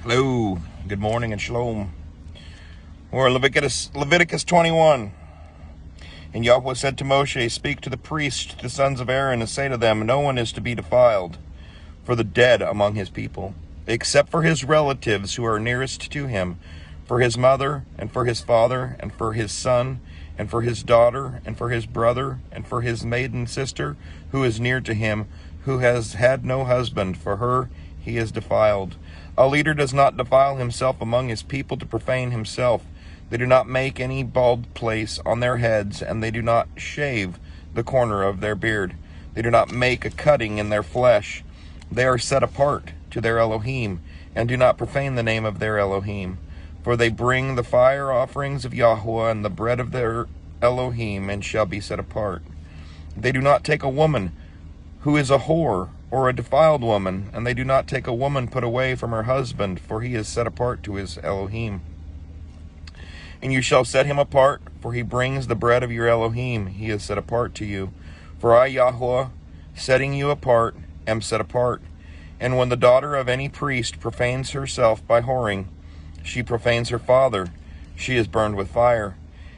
Hello, good morning and shalom. We're in Leviticus 21. And Yahweh said to Moshe, "Speak to the priests, the sons of Aaron, and say to them, no one is to be defiled for the dead among his people, except for his relatives who are nearest to him, for his mother, and for his father, and for his son, and for his daughter, and for his brother, and for his maiden sister, who is near to him, who has had no husband. For her he is defiled. A leader does not defile himself among his people to profane himself. They do not make any bald place on their heads, and they do not shave the corner of their beard. They do not make a cutting in their flesh. They are set apart to their Elohim, and do not profane the name of their Elohim. For they bring the fire offerings of Yahweh and the bread of their Elohim, and shall be set apart. They do not take a woman who is a whore, or a defiled woman, and they do not take a woman put away from her husband, for he is set apart to his Elohim. And you shall set him apart, for he brings the bread of your Elohim. He is set apart to you. For I, Yahweh, setting you apart, am set apart. And when the daughter of any priest profanes herself by whoring, she profanes her father. She is burned with fire.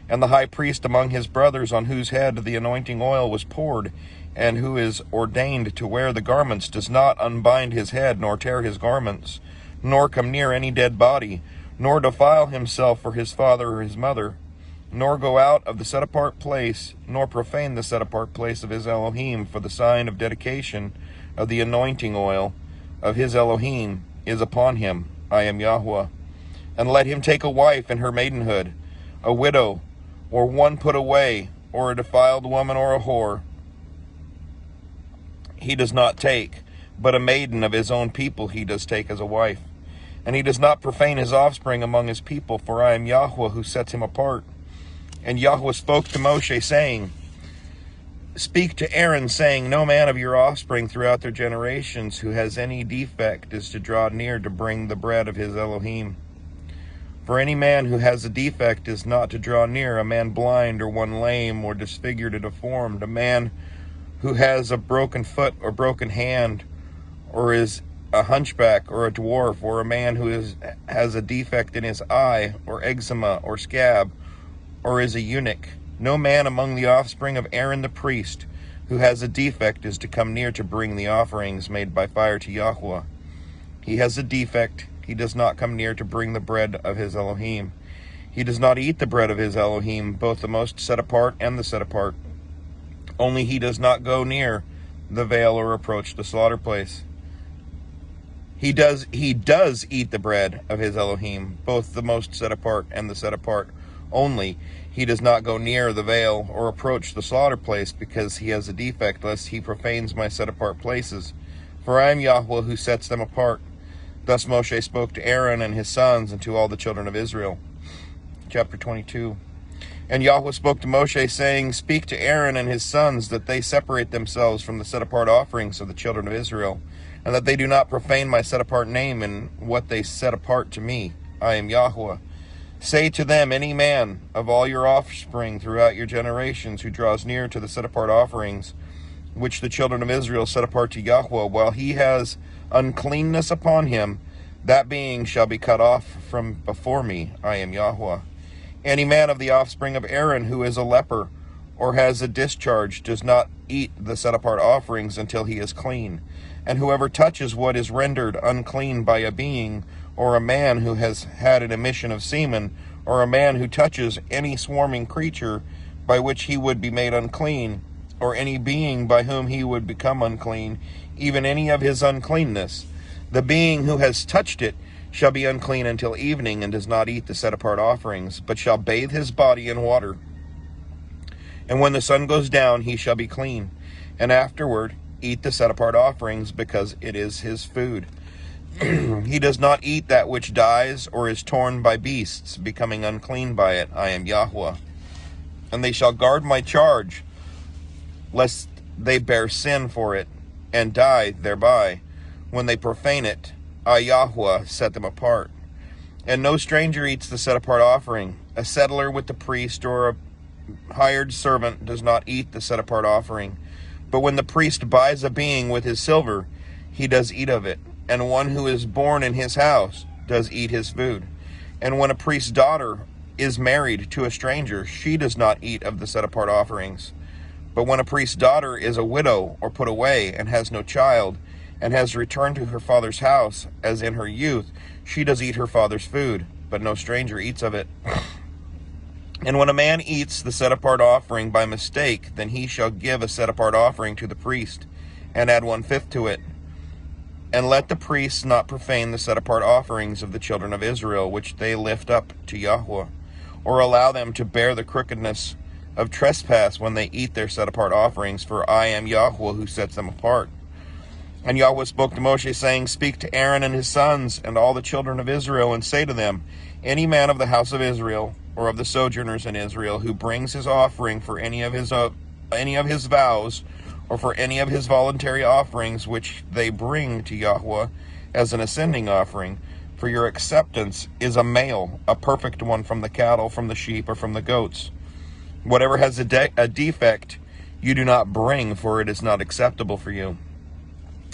And the high priest among his brothers, on whose head the anointing oil was poured, and who is ordained to wear the garments, does not unbind his head, nor tear his garments, nor come near any dead body, nor defile himself for his father or his mother, nor go out of the set-apart place, nor profane the set-apart place of his Elohim, for the sign of dedication of the anointing oil of his Elohim is upon him. I am Yahweh. And let him take a wife in her maidenhood, a widow, or one put away, or a defiled woman, or a whore. He does not take, but a maiden of his own people he does take as a wife. And he does not profane his offspring among his people, for I am Yahweh who sets him apart. And Yahweh spoke to Moshe, saying, Speak to Aaron, saying, No man of your offspring throughout their generations who has any defect is to draw near to bring the bread of his Elohim. For any man who has a defect is not to draw near, a man blind, or one lame, or disfigured, or deformed, a man who has a broken foot or broken hand, or is a hunchback, or a dwarf, or a man who has a defect in his eye, or eczema, or scab, or is a eunuch. No man among the offspring of Aaron the priest who has a defect is to come near to bring the offerings made by fire to Yahweh. He has a defect. He does not come near to bring the bread of his Elohim. He does not eat the bread of his Elohim, both the most set apart and the set apart. Only he does not go near the veil or approach the slaughter place. He does eat the bread of his Elohim, both the most set apart and the set apart. Only he does not go near the veil or approach the slaughter place, because he has a defect, lest he profanes my set apart places. For I am Yahweh who sets them apart. Thus Moshe spoke to Aaron and his sons and to all the children of Israel. Chapter 22. And Yahweh spoke to Moshe, saying, Speak to Aaron and his sons, that they separate themselves from the set-apart offerings of the children of Israel, and that they do not profane my set-apart name in what they set apart to me. I am Yahweh. Say to them, any man of all your offspring throughout your generations who draws near to the set-apart offerings, which the children of Israel set apart to Yahweh, while he has uncleanness upon him, that being shall be cut off from before me. I am Yahweh. Any man of the offspring of Aaron who is a leper or has a discharge does not eat the set-apart offerings until he is clean. And whoever touches what is rendered unclean by a being, or a man who has had an emission of semen, or a man who touches any swarming creature by which he would be made unclean, or any being by whom he would become unclean, even any of his uncleanness, the being who has touched it shall be unclean until evening, and does not eat the set-apart offerings, but shall bathe his body in water. And when the sun goes down, he shall be clean, and afterward eat the set-apart offerings, because it is his food. He does not eat that which dies or is torn by beasts, becoming unclean by it. I am Yahweh. And they shall guard my charge, lest they bear sin for it, and die thereby. When they profane it, I, Yahweh, set them apart. And no stranger eats the set-apart offering. A settler with the priest or a hired servant does not eat the set-apart offering. But when the priest buys a being with his silver, he does eat of it. And one who is born in his house does eat his food. And when a priest's daughter is married to a stranger, she does not eat of the set-apart offerings. But when a priest's daughter is a widow or put away and has no child, and has returned to her father's house as in her youth, she does eat her father's food, but no stranger eats of it. And when a man eats the set-apart offering by mistake, then he shall give a set-apart offering to the priest, and add 1/5 to it. And let the priests not profane the set-apart offerings of the children of Israel, which they lift up to Yahweh, or allow them to bear the crookedness of trespass when they eat their set-apart offerings, for I am Yahweh who sets them apart. And Yahweh spoke to Moshe, saying, Speak to Aaron and his sons and all the children of Israel, and say to them, Any man of the house of Israel, or of the sojourners in Israel, who brings his offering for any of his vows, or for any of his voluntary offerings which they bring to Yahweh as an ascending offering, for your acceptance is a male, a perfect one from the cattle, from the sheep, or from the goats. Whatever has a defect, you do not bring, for it is not acceptable for you.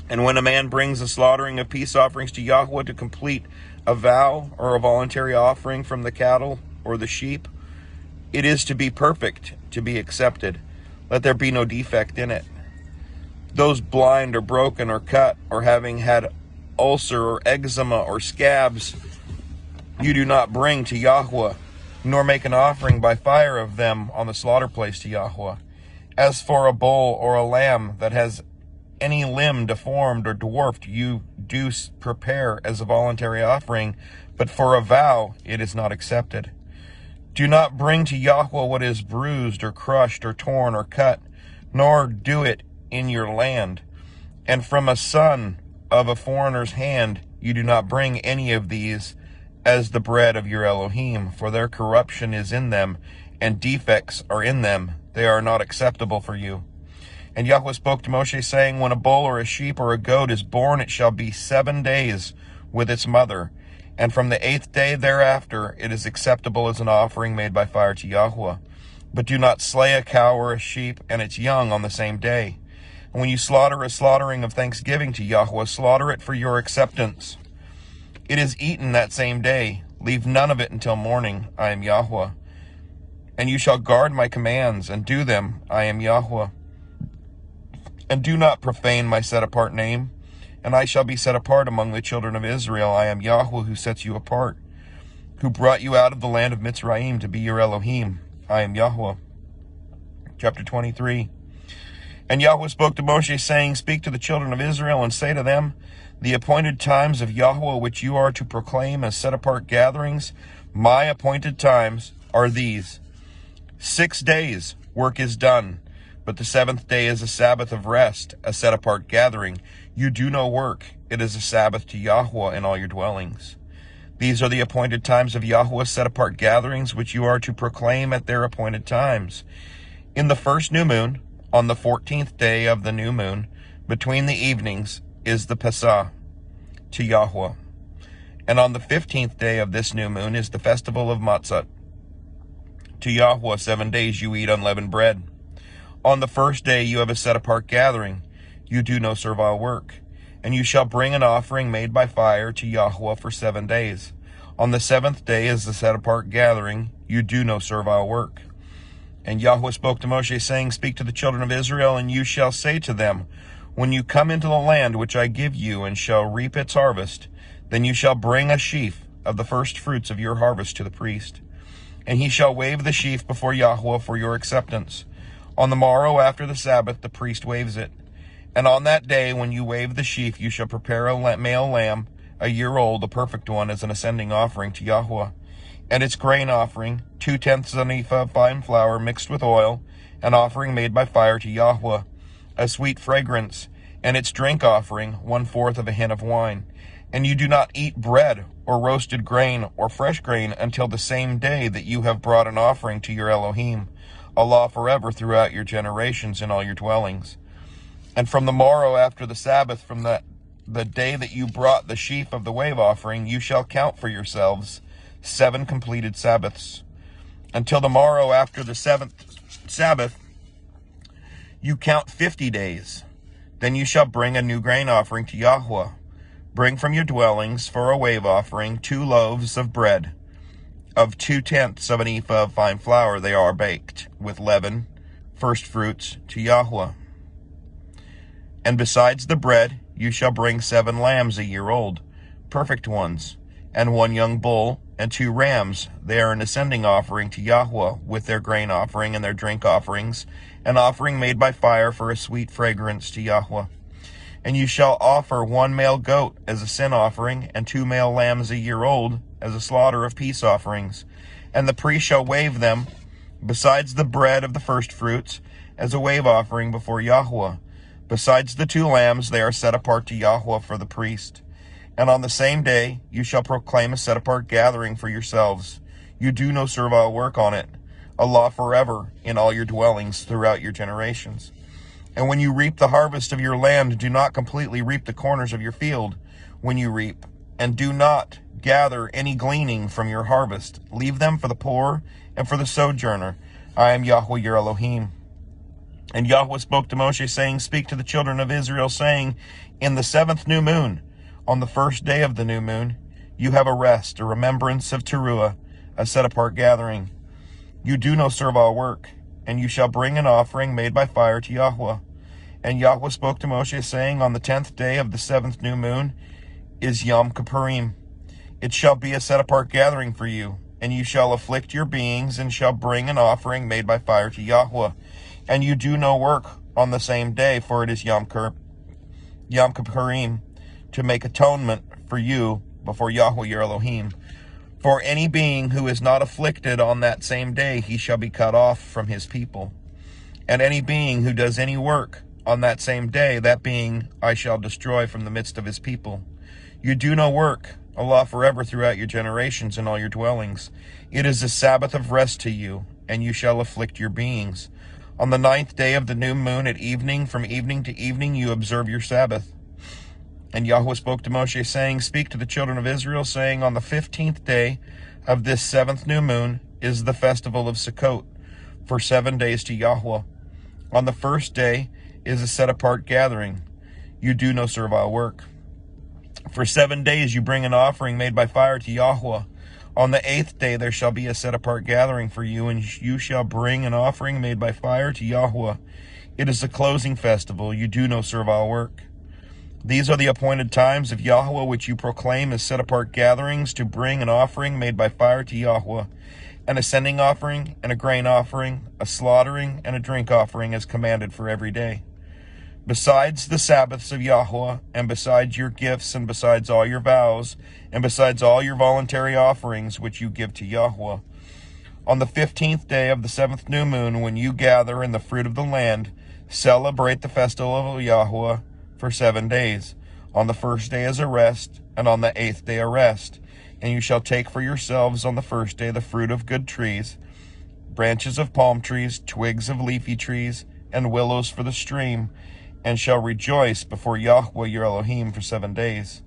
And when a man brings a slaughtering of peace offerings to Yahweh to complete a vow or a voluntary offering from the cattle or the sheep, it is to be perfect, to be accepted. Let there be no defect in it. Those blind or broken or cut or having had ulcer or eczema or scabs, you do not bring to Yahweh, nor make an offering by fire of them on the slaughter place to Yahweh. As for a bull or a lamb that has any limb deformed or dwarfed, you do prepare as a voluntary offering, but for a vow it is not accepted. Do not bring to Yahweh what is bruised or crushed or torn or cut, nor do it in your land. And from a son of a foreigner's hand you do not bring any of these as the bread of your Elohim, for their corruption is in them, and defects are in them. They are not acceptable for you. And Yahweh spoke to Moshe, saying, When a bull or a sheep or a goat is born, it shall be 7 days with its mother, and from the 8th day thereafter it is acceptable as an offering made by fire to Yahweh. But do not slay a cow or a sheep and its young on the same day. And when you slaughter a slaughtering of thanksgiving to Yahweh, slaughter it for your acceptance. It is eaten that same day. Leave none of it until morning. I am Yahweh. And you shall guard my commands and do them. I am Yahweh. And do not profane my set-apart name, and I shall be set apart among the children of Israel. I am Yahweh who sets you apart, who brought you out of the land of Mitzrayim to be your Elohim. I am Yahweh. Chapter 23. And Yahweh spoke to Moshe, saying, Speak to the children of Israel, and say to them, The appointed times of Yahweh which you are to proclaim as set-apart gatherings, my appointed times are these. 6 days work is done, but the 7th day is a Sabbath of rest, a set-apart gathering. You do no work. It is a Sabbath to Yahweh in all your dwellings. These are the appointed times of Yahweh's set-apart gatherings, which you are to proclaim at their appointed times. In the first new moon, on the 14th day of the new moon, between the evenings, is the Pesah to Yahweh. And on the 15th day of this new moon is the festival of Matzah. To Yahweh 7 days you eat unleavened bread. On the first day you have a set-apart gathering. You do no servile work. And you shall bring an offering made by fire to Yahweh for 7 days. On the 7th day is the set-apart gathering. You do no servile work. And Yahweh spoke to Moshe, saying, Speak to the children of Israel, and you shall say to them, When you come into the land which I give you, and shall reap its harvest, then you shall bring a sheaf of the first fruits of your harvest to the priest. And he shall wave the sheaf before Yahweh for your acceptance. On the morrow after the Sabbath, the priest waves it. And on that day, when you wave the sheaf, you shall prepare a male lamb, a year old, a perfect one, as an ascending offering to Yahweh. And its grain offering, 2/10 of an ephah of fine flour mixed with oil, an offering made by fire to Yahweh, a sweet fragrance, and its drink offering, 1/4 of a hin of wine. And you do not eat bread, or roasted grain, or fresh grain, until the same day that you have brought an offering to your Elohim, a law forever throughout your generations in all your dwellings. And from the morrow after the Sabbath, from the day that you brought the sheaf of the wave offering, you shall count for yourselves 7 completed Sabbaths. Until the morrow after the 7th Sabbath, you count 50 days. Then you shall bring a new grain offering to Yahweh. Bring from your dwellings for a wave offering 2 loaves of bread, of 2/10 of an ephah of fine flour they are baked, with leaven, first fruits, to Yahweh. And besides the bread, you shall bring 7 lambs a year old, perfect ones, and 1 young bull, and 2 rams. They are an ascending offering to Yahweh, with their grain offering and their drink offerings, an offering made by fire for a sweet fragrance to Yahweh. And you shall offer 1 male goat as a sin offering, and 2 male lambs a year old as a slaughter of peace offerings. And the priest shall wave them, besides the bread of the first fruits, as a wave offering before Yahweh. Besides the 2 lambs, they are set apart to Yahweh for the priest. And on the same day you shall proclaim a set-apart gathering for yourselves. You do no servile work on it, a law forever in all your dwellings throughout your generations. And when you reap the harvest of your land, do not completely reap the corners of your field when you reap, and do not gather any gleaning from your harvest. Leave them for the poor and for the sojourner. I am Yahweh your Elohim. And Yahweh spoke to Moshe, saying, Speak to the children of Israel, saying, In the 7th new moon, on the 1st day of the new moon, you have a rest, a remembrance of Teruah, a set-apart gathering. You do no servile work, and you shall bring an offering made by fire to Yahweh. And Yahweh spoke to Moshe, saying, On the 10th day of the 7th new moon is Yom Kippurim. It shall be a set-apart gathering for you, and you shall afflict your beings, and shall bring an offering made by fire to Yahweh. And you do no work on the same day, for it is Yom Kippurim, to make atonement for you before Yahweh your Elohim. For any being who is not afflicted on that same day, he shall be cut off from his people. And any being who does any work on that same day, that being I shall destroy from the midst of his people. You do no work, a law forever throughout your generations in all your dwellings. It is a Sabbath of rest to you, and you shall afflict your beings. On the 9th day of the new moon at evening, from evening to evening, you observe your Sabbath. And Yahweh spoke to Moshe, saying, Speak to the children of Israel, saying, On the 15th day of this 7th new moon is the festival of Sukkot, for 7 days to Yahweh. On the 1st day is a set-apart gathering. You do no servile work. For 7 days you bring an offering made by fire to Yahweh. On the 8th day there shall be a set-apart gathering for you, and you shall bring an offering made by fire to Yahweh. It is the closing festival. You do no servile work. These are the appointed times of Yahweh, which you proclaim as set-apart gatherings, to bring an offering made by fire to Yahweh, an ascending offering, and a grain offering, a slaughtering, and a drink offering, as commanded for every day. Besides the Sabbaths of Yahweh, and besides your gifts, and besides all your vows, and besides all your voluntary offerings which you give to Yahweh. On the 15th day of the 7th new moon, when you gather in the fruit of the land, celebrate the festival of Yahweh for 7 days. On the 1st day is a rest, and on the 8th day a rest. And you shall take for yourselves on the 1st day the fruit of good trees, branches of palm trees, twigs of leafy trees, and willows for the stream, and shall rejoice before Yahweh your Elohim for 7 days.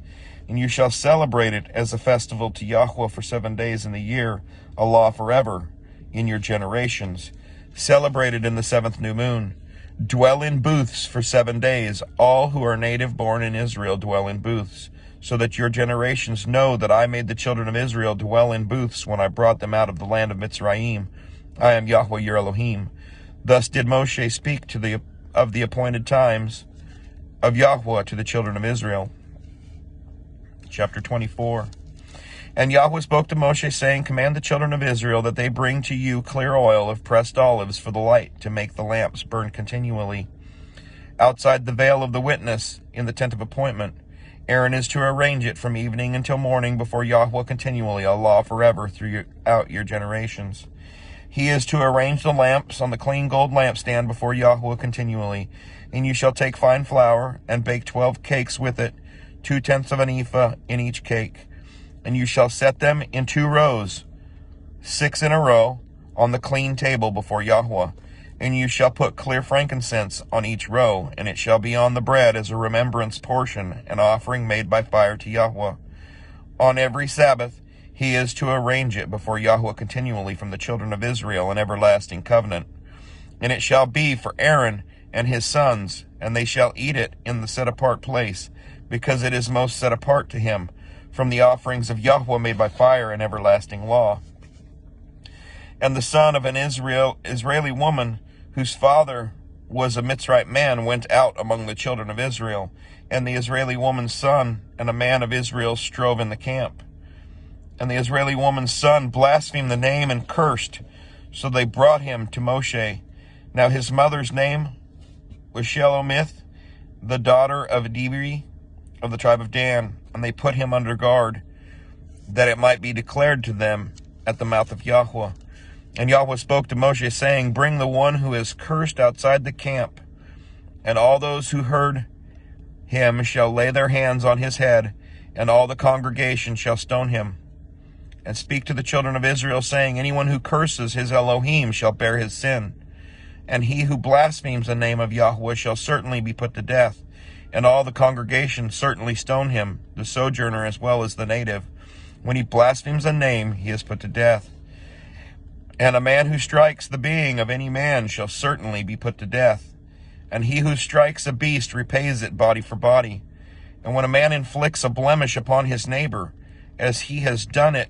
And you shall celebrate it as a festival to Yahweh for 7 days in the year, a law forever in your generations. Celebrate it in the 7th new moon. Dwell in booths for 7 days. All who are native born in Israel dwell in booths, so that your generations know that I made the children of Israel dwell in booths when I brought them out of the land of Mitzrayim. I am Yahweh your Elohim. Thus did Moshe speak of the appointed times of Yahweh to the children of Israel. Chapter 24. And Yahweh spoke to Moshe, saying, Command the children of Israel that they bring to you clear oil of pressed olives for the light, to make the lamps burn continually. Outside the veil of the witness, in the tent of appointment, Aaron is to arrange it from evening until morning before Yahweh continually, a law forever throughout your generations. He is to arrange the lamps on the clean gold lampstand before Yahweh continually. And you shall take fine flour, and bake 12 cakes with it, 2/10 of an ephah in each cake. And you shall set them in 2 rows, 6 in a row, on the clean table before Yahweh. And you shall put clear frankincense on each row, and it shall be on the bread as a remembrance portion, an offering made by fire to Yahweh. On every Sabbath he is to arrange it before Yahweh continually from the children of Israel, an everlasting covenant. And it shall be for Aaron and his sons, and they shall eat it in the set-apart place, because it is most set apart to him, from the offerings of Yahweh made by fire and everlasting law. And the son of an Israeli woman, whose father was a Mitzrite man, went out among the children of Israel. And the Israeli woman's son and a man of Israel strove in the camp. And the Israeli woman's son blasphemed the name and cursed. So they brought him to Moshe. Now his mother's name was Shelomith, the daughter of Dibri of the tribe of Dan. And they put him under guard, that it might be declared to them at the mouth of Yahweh. And Yahweh spoke to Moshe, saying, Bring the one who is cursed outside the camp, and all those who heard him shall lay their hands on his head, and all the congregation shall stone him. And speak to the children of Israel, saying, Anyone who curses his Elohim shall bear his sin. And he who blasphemes the name of Yahweh shall certainly be put to death. And all the congregation certainly stone him, the sojourner as well as the native. When he blasphemes a name, he is put to death. And a man who strikes the being of any man shall certainly be put to death. And he who strikes a beast repays it body for body. And when a man inflicts a blemish upon his neighbor, as he has done,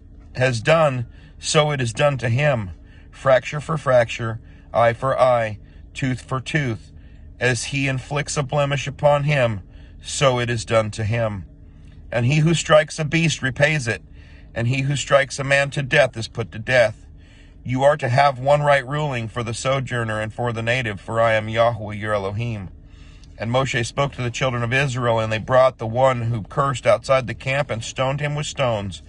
so it is done to him. Fracture for fracture, eye for eye, tooth for tooth. As he inflicts a blemish upon him, so it is done to him. And he who strikes a beast repays it, and he who strikes a man to death is put to death. You are to have one right ruling for the sojourner and for the native, for I am Yahweh your Elohim. And Moshe spoke to the children of Israel, and they brought the one who cursed outside the camp and stoned him with stones.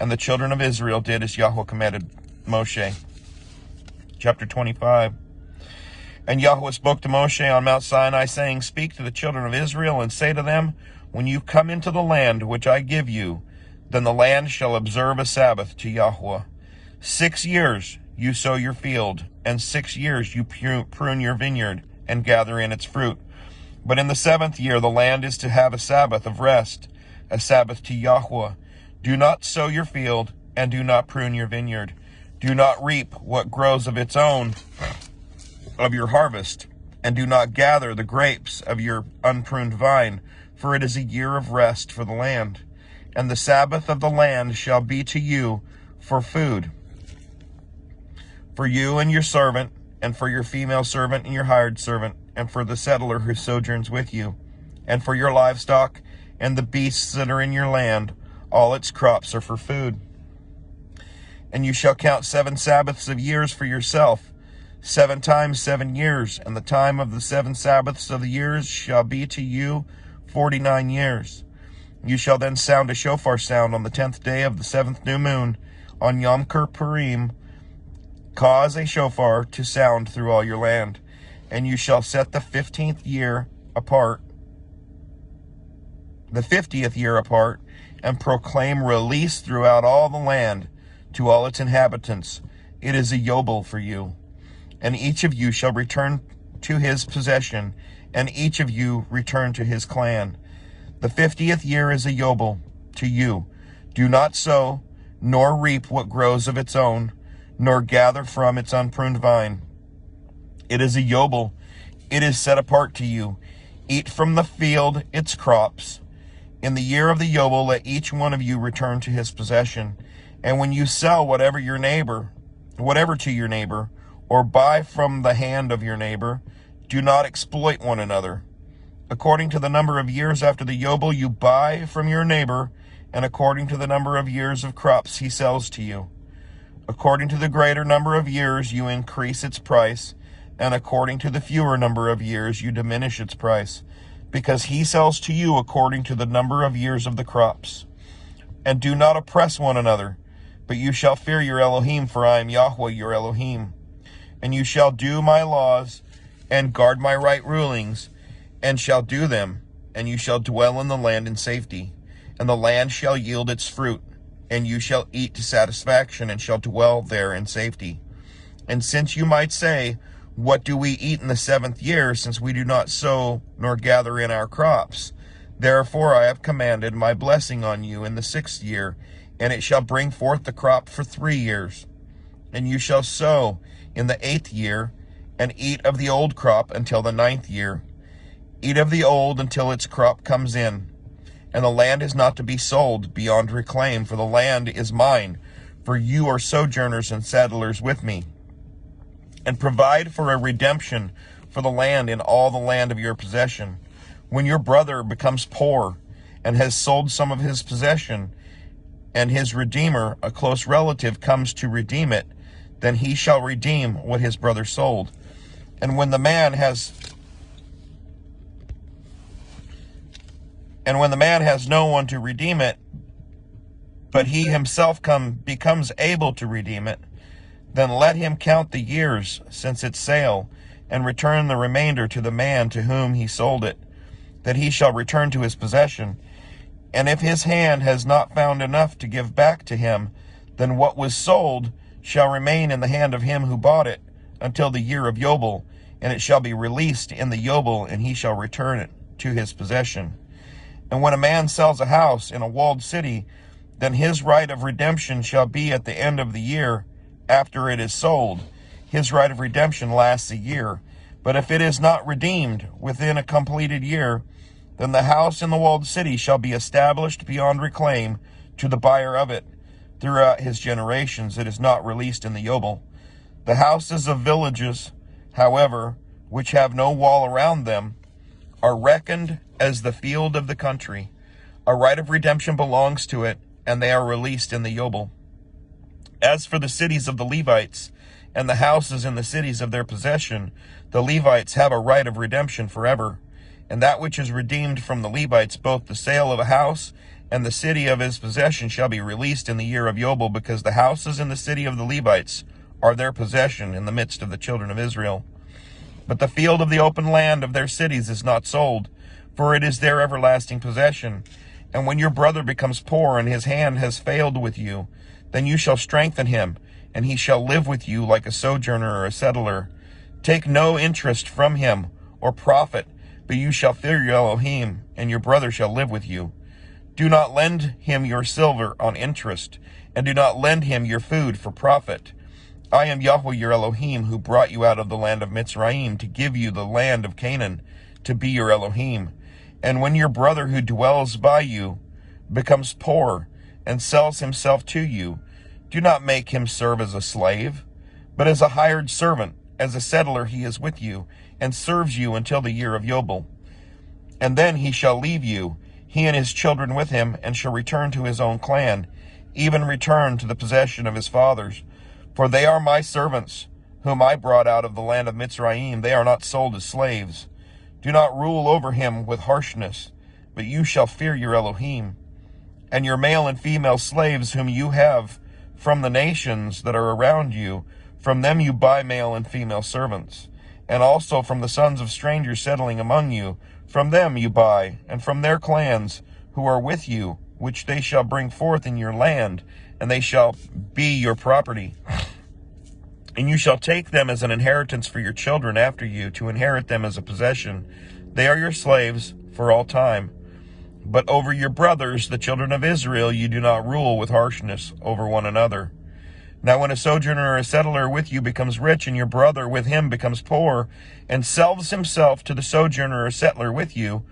And the children of Israel did as Yahweh commanded Moshe. Chapter 25. And Yahweh spoke to Moshe on Mount Sinai, saying, Speak to the children of Israel, and say to them, When you come into the land which I give you, then the land shall observe a Sabbath to Yahweh. 6 years you sow your field, and 6 years you prune your vineyard, and gather in its fruit. But in the 7th year the land is to have a Sabbath of rest, a Sabbath to Yahweh. Do not sow your field, and do not prune your vineyard. Do not reap what grows of its own of your harvest, and do not gather the grapes of your unpruned vine, for it is a year of rest for the land. And the Sabbath of the land shall be to you for food, for you and your servant, and for your female servant and your hired servant, and for the settler who sojourns with you, and for your livestock and the beasts that are in your land. All its crops are for food. And you shall count 7 Sabbaths of years for yourself, 7 times 7 years, and the time of the 7 Sabbaths of the years shall be to you 49 years. You shall then sound a shofar sound on the 10th day of the 7th new moon, on Yom Kippurim. Cause a shofar to sound through all your land, and you shall set the 50th year apart, and proclaim release throughout all the land to all its inhabitants. It is a yobel for you. And each of you shall return to his possession, and each of you return to his clan. The 50th year is a yobel to you. Do not sow, nor reap what grows of its own, nor gather from its unpruned vine. It is a yobel. It is set apart to you. Eat from the field its crops. In the year of the yobel, let each one of you return to his possession. And when you sell whatever to your neighbor, or buy from the hand of your neighbor, do not exploit one another. According to the number of years after the yobel you buy from your neighbor, and according to the number of years of crops he sells to you. According to the greater number of years you increase its price, and according to the fewer number of years you diminish its price, because he sells to you according to the number of years of the crops. And do not oppress one another, but you shall fear your Elohim, for I am Yahweh your Elohim. And you shall do my laws, and guard my right rulings, and shall do them, and you shall dwell in the land in safety. And the land shall yield its fruit, and you shall eat to satisfaction, and shall dwell there in safety. And since you might say, What do we eat in the 7th year, since we do not sow nor gather in our crops? Therefore I have commanded my blessing on you in the 6th year, and it shall bring forth the crop for 3 years. And you shall sow in the 8th year, and eat of the old crop until the 9th year. Eat of the old until its crop comes in. And the land is not to be sold beyond reclaim, for the land is mine, for you are sojourners and settlers with me. And provide for a redemption for the land in all the land of your possession. When your brother becomes poor and has sold some of his possession, and his redeemer, a close relative, comes to redeem it, then he shall redeem what his brother sold. And when the man has no one to redeem it, but he himself becomes able to redeem it, then let him count the years since its sale, and return the remainder to the man to whom he sold it, that he shall return to his possession. And if his hand has not found enough to give back to him, then what was sold shall remain in the hand of him who bought it until the year of Yobel, and it shall be released in the Yobel, and he shall return it to his possession. And when a man sells a house in a walled city, then his right of redemption shall be at the end of the year after it is sold. His right of redemption lasts a year. But if it is not redeemed within a completed year, then the house in the walled city shall be established beyond reclaim to the buyer of it throughout his generations. It is not released in the Yobel. The houses of villages, however, which have no wall around them, are reckoned as the field of the country. A right of redemption belongs to it, and they are released in the Yobel. As for the cities of the Levites, and the houses in the cities of their possession, the Levites have a right of redemption forever. And that which is redeemed from the Levites, both the sale of a house and the city of his possession, shall be released in the year of Yobel, because the houses in the city of the Levites are their possession in the midst of the children of Israel. But the field of the open land of their cities is not sold, for it is their everlasting possession. And when your brother becomes poor and his hand has failed with you, then you shall strengthen him, and he shall live with you like a sojourner or a settler. Take no interest from him or profit, but you shall fear your Elohim, and your brother shall live with you. Do not lend him your silver on interest, and do not lend him your food for profit. I am Yahweh your Elohim, who brought you out of the land of Mitzrayim to give you the land of Canaan, to be your Elohim. And when your brother who dwells by you becomes poor and sells himself to you, do not make him serve as a slave, but as a hired servant. As a settler he is with you, and serves you until the year of Yobel. And then he shall leave you, he and his children with him, and shall return to his own clan, even return to the possession of his fathers. For they are my servants, whom I brought out of the land of Mitzrayim. They are not sold as slaves. Do not rule over him with harshness, but you shall fear your Elohim. And your male and female slaves whom you have from the nations that are around you, from them you buy male and female servants. And also from the sons of strangers settling among you, from them you buy, and from their clans who are with you, which they shall bring forth in your land, and they shall be your property. And you shall take them as an inheritance for your children after you, to inherit them as a possession. They are your slaves for all time. But over your brothers, the children of Israel, you do not rule with harshness over one another. Now when a sojourner or a settler with you becomes rich, and your brother with him becomes poor, and sells himself to the sojourner or settler with you,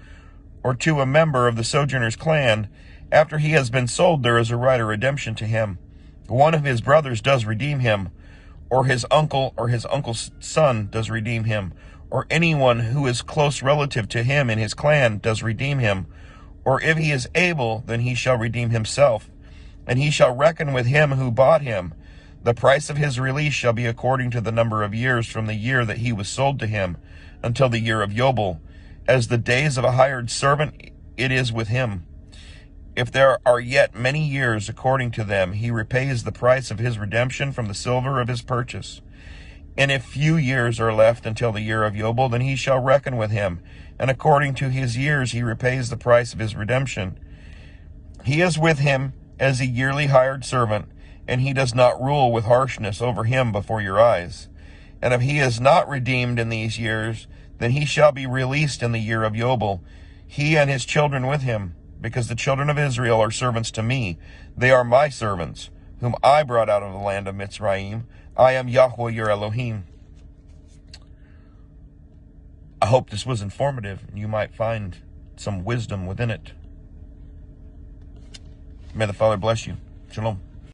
or to a member of the sojourner's clan, after he has been sold, there is a right of redemption to him. One of his brothers does redeem him, or his uncle's son does redeem him, or anyone who is close relative to him in his clan does redeem him. Or if he is able, then he shall redeem himself, and he shall reckon with him who bought him. The price of his release shall be according to the number of years from the year that he was sold to him until the year of Yobel. As the days of a hired servant, it is with him. If there are yet many years according to them, he repays the price of his redemption from the silver of his purchase. And if few years are left until the year of Yobel, then he shall reckon with him, and according to his years he repays the price of his redemption. He is with him as a yearly hired servant, and he does not rule with harshness over him before your eyes. And if he is not redeemed in these years, then he shall be released in the year of Yobel, he and his children with him, because the children of Israel are servants to me. They are my servants, whom I brought out of the land of Mitzrayim. I am Yahweh your Elohim. I hope this was informative, and you might find some wisdom within it. May the Father bless you. Shalom.